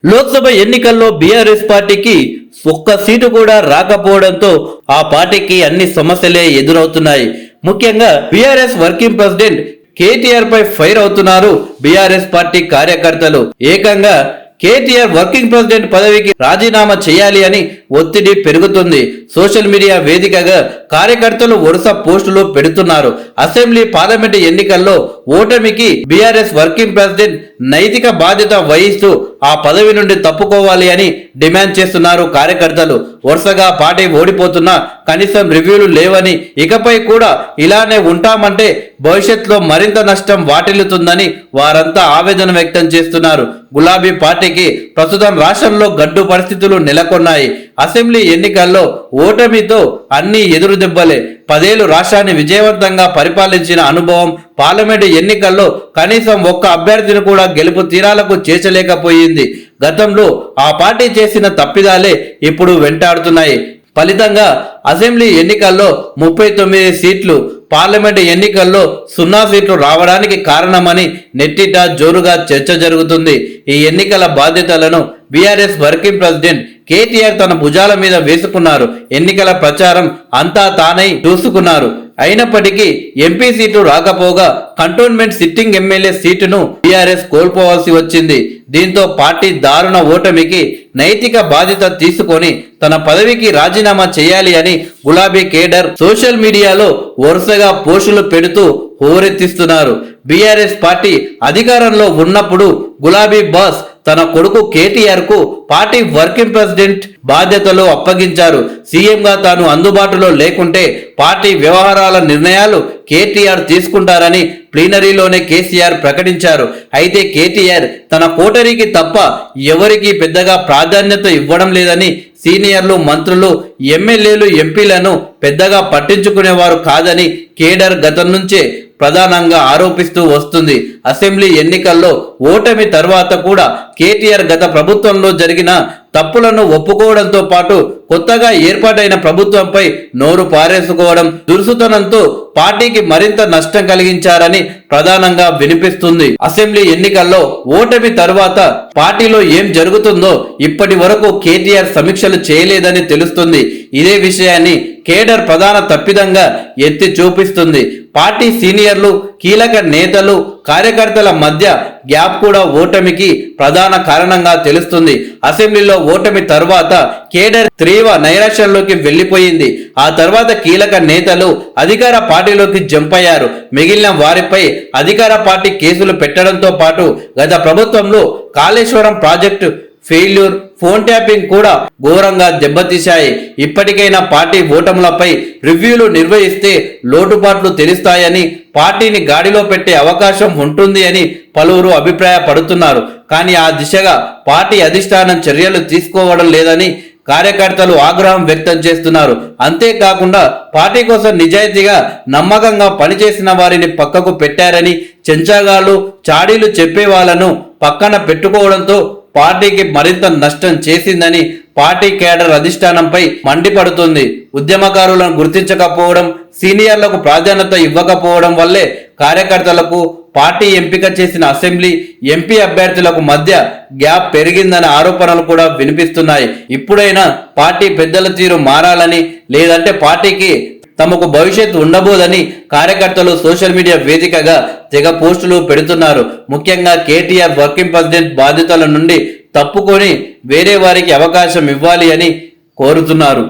లోక్సభ ఎన్నికల్లో బీఆర్ఎస్ పార్టీకి ఒక్క సీటు కూడా రాకపోవడంతో ఆ పార్టీకి అన్ని సమస్యలే ఎదురవుతున్నాయి. ముఖ్యంగా బీఆర్ఎస్ వర్కింగ్ ప్రెసిడెంట్ కేటీఆర్ పై ఫైర్ అవుతున్నారు బీఆర్ఎస్ పార్టీ కార్యకర్తలు. ఏకంగా కేటీఆర్ వర్కింగ్ ప్రెసిడెంట్ పదవికి రాజీనామా చేయాలి అని ఒత్తిడి పెరుగుతుంది. సోషల్ మీడియా వేదికగా కార్యకర్తలు వరుస పోస్టులు పెడుతున్నారు. అసెంబ్లీ పార్లమెంట్ ఎన్నికల్లో ఓటమికి బీఆర్ఎస్ వర్కింగ్ ప్రెసిడెంట్ నైతిక బాధ్యత వహిస్తూ ఆ పదవి నుండి తప్పుకోవాలి అని డిమాండ్ చేస్తున్నారు కార్యకర్తలు. వరుసగా పార్టీ ఓడిపోతున్నా కనీసం రివ్యూలు లేవని, ఇకపై కూడా ఇలానే ఉంటామంటే భవిష్యత్తులో మరింత నష్టం వాటిల్లుతుందని వారంతా ఆవేదన వ్యక్తం చేస్తున్నారు. గులాబీ పార్టీకి ప్రస్తుతం రాష్ట్రంలో గడ్డు పరిస్థితులు నెలకొన్నాయి. అసెంబ్లీ ఎన్నికల్లో ఓటమితో అన్ని ఎదురు దెబ్బలే. 10 ఏళ్లు రాష్ట్రాన్ని విజయవంతంగా పరిపాలించిన అనుభవం పార్లమెంటు ఎన్నికల్లో కనీసం ఒక్క అభ్యర్థిని కూడా గెలుపు తీరాలకు చేర్చలేకపోయింది. గతంలో ఆ పార్టీ చేసిన తప్పిదాలే ఇప్పుడు వెంటాడుతున్నాయి. ఫలితంగా అసెంబ్లీ ఎన్నికల్లో 39 సీట్లు, పార్లమెంటు ఎన్నికల్లో 0 సీట్లు రావడానికి కారణమని నెట్టిట జోరుగా చర్చ జరుగుతుంది. ఈ ఎన్నికల బాధ్యతలను బీఆర్ఎస్ వర్కింగ్ ప్రెసిడెంట్ కేటీఆర్ తన భుజాల మీద వేసుకున్నారు. ఎన్నికల ప్రచారం అంతా తానై చూసుకున్నారు. అయినప్పటికీ ఎంపీ సీటు రాకపోగా కంటోన్మెంట్ సిట్టింగ్ ఎమ్మెల్యే సీటును బీఆర్ఎస్ కోల్పోవాల్సి వచ్చింది. దీంతో పార్టీ దారుణ ఓటమికి నైతిక బాధ్యత తీసుకొని తన పదవికి రాజీనామా చేయాలి అని గులాబీ కేడర్ సోషల్ మీడియాలో వరుసగా పోస్టులు పెడుతూ హోరెత్తిస్తున్నారు. బీఆర్ఎస్ పార్టీ అధికారంలో ఉన్నప్పుడు గులాబీ బాస్ తన కొడుకు కేటీఆర్ కు పార్టీ వర్కింగ్ ప్రెసిడెంట్ బాధ్యతలు అప్పగించారు. సీఎంగా తాను అందుబాటులో లేకుంటే పార్టీ వ్యవహారాల నిర్ణయాలు కేటీఆర్ తీసుకుంటారని ప్లీనరీలోనే కేసీఆర్ ప్రకటించారు. అయితే కేటీఆర్ తన కోటరీకి తప్ప ఎవరికి పెద్దగా ప్రాధాన్యత ఇవ్వడం లేదని, సీనియర్లు, మంత్రులు, ఎమ్మెల్యేలు, ఎంపీలను పెద్దగా పట్టించుకునేవారు కాదని కేడర్ గతం నుంచే ప్రధానంగా ఆరోపిస్తూ వస్తుంది. అసెంబ్లీ ఎన్నికల్లో ఓటమి తర్వాత కూడా కేటీఆర్ గత ప్రభుత్వంలో జరిగిన తప్పులను ఒప్పుకోవడంతో పాటు కొత్తగా ఏర్పాటైన ప్రభుత్వంపై నోరు పారేసుకోవడం, దురుసుతనంతో పార్టీకి మరింత నష్టం కలిగించారని ప్రధానంగా వినిపిస్తుంది. అసెంబ్లీ ఎన్నికల్లో ఓటమి తర్వాత పార్టీలో ఏం జరుగుతుందో ఇప్పటి వరకు కేటీఆర్ సమీక్షలు చేయలేదని తెలుస్తుంది. ఇదే విషయాన్ని కేడర్ ప్రధాన తప్పిదంగా ఎత్తి చూపిస్తుంది. పార్టీ సీనియర్లు, కీలక నేతలు, కార్యకర్తల మధ్య గ్యాప్ కూడా ఓటమికి ప్రధాన కారణంగా తెలుస్తుంది. అసెంబ్లీలో ఓటమి తర్వాత కేడర్ తీవ్ర నైరాశ్యంలోకి వెళ్లిపోయింది. ఆ తర్వాత కీలక నేతలు అధికార పార్టీలోకి జంప్ అయ్యారు. మిగిలిన వారిపై అధికార పార్టీ కేసులు పెట్టడంతో పాటు గత ప్రభుత్వంలో Kaleshwaram project failure, phone tapping కూడా ఘోరంగా దెబ్బతీశాయి. ఇప్పటికైనా పార్టీ ఓటములపై రివ్యూలు నిర్వహిస్తే లోటుపాట్లు తెలుస్తాయని, పార్టీని గాడిలో పెట్టే అవకాశం ఉంటుంది అని పలువురు అభిప్రాయపడుతున్నారు. కానీ ఆ దిశగా పార్టీ అధిష్టానం చర్యలు తీసుకోవడం లేదని కార్యకర్తలు ఆగ్రహం వ్యక్తం చేస్తున్నారు. అంతేకాకుండా పార్టీ కోసం నిజాయితీగా, నమ్మకంగా పనిచేసిన వారిని పక్కకు పెట్టారని, చెంచాగాలు, చాడీలు చెప్పే వాళ్లను పక్కన పెట్టుకోవడంతో పార్టీకి మరింత నష్టం చేసిందని పార్టీ కేడర్ అధిష్టానంపై మండిపడుతుంది. ఉద్యమకారులను గుర్తించకపోవడం, సీనియర్లకు ప్రాధాన్యత ఇవ్వకపోవడం వల్లే కార్యకర్తలకు పార్టీ ఎంపిక చేసిన అసెంబ్లీ, ఎంపీ అభ్యర్థులకు మధ్య గ్యాప్ పెరిగిందనే ఆరోపణలు కూడా వినిపిస్తున్నాయి. ఇప్పుడైనా పార్టీ పెద్దల తీరు మారాలని, లేదంటే పార్టీకి తమకు భవిష్యత్తు ఉండబోదని కార్యకర్తలు సోషల్ మీడియా వేదికగా తెగ పోస్టులు పెడుతున్నారు. ముఖ్యంగా కేటీఆర్ వర్కింగ్ ప్రెసిడెంట్ బాధ్యతల నుండి తప్పుకొని వేరే వారికి అవకాశం ఇవ్వాలి అని కోరుతున్నారు.